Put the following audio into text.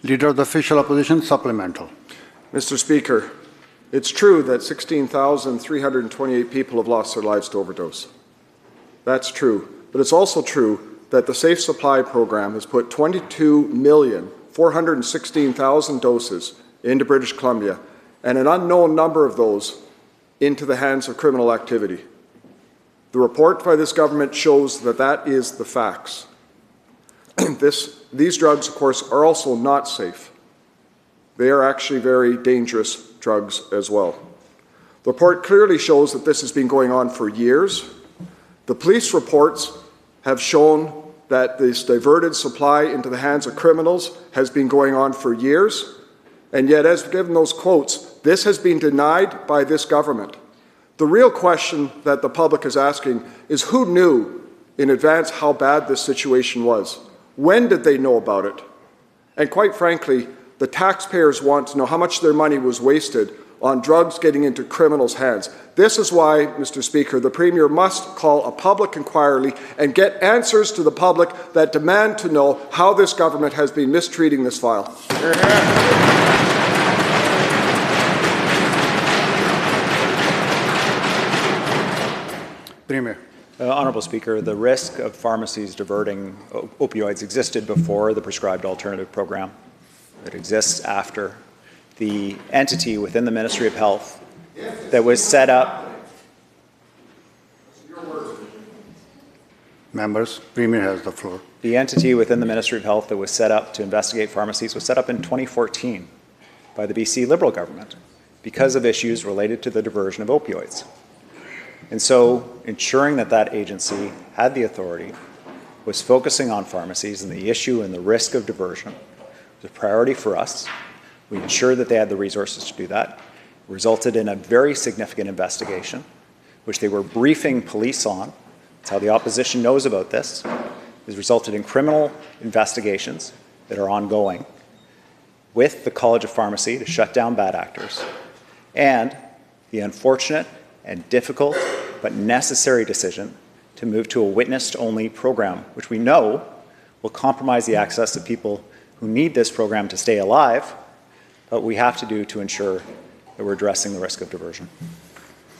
Leader of the Official Opposition, supplemental. Mr. Speaker, it's true that 16,328 people have lost their lives to overdose. That's true. But it's also true that the Safe Supply Program has put 22,416,000 doses into British Columbia and an unknown number of those into the hands of criminal activity. The report by this government shows that that is the facts. These drugs, of course, are also not safe. They are actually very dangerous drugs as well. The report clearly shows that this has been going on for years. The police reports have shown that this diverted supply into the hands of criminals has been going on for years, and yet, as given those quotes, this has been denied by this government. The real question that the public is asking is who knew in advance how bad this situation was? When did they know about it? And quite frankly, the taxpayers want to know how much their money was wasted on drugs getting into criminals' hands. This is why, Mr. Speaker, the Premier must call a public inquiry and get answers to the public that demand to know how this government has been mistreating this file. Premier. Honourable Speaker, the risk of pharmacies diverting opioids existed before the prescribed alternative program. It exists after. The entity within the Ministry of Health that was set up. Members, Premier has the floor. The entity within the Ministry of Health that was set up to investigate pharmacies was set up in 2014 by the BC Liberal government because of issues related to the diversion of opioids. And so ensuring that that agency had the authority, was focusing on pharmacies and the issue and the risk of diversion was a priority for us. We ensured that they had the resources to do that. It resulted in a very significant investigation, which they were briefing police on. That's how the opposition knows about this. It has resulted in criminal investigations that are ongoing with the College of Pharmacy to shut down bad actors, and the unfortunate and difficult but necessary decision to move to a witnessed-only program, which we know will compromise the access of people who need this program to stay alive, but we have to do to ensure that we're addressing the risk of diversion.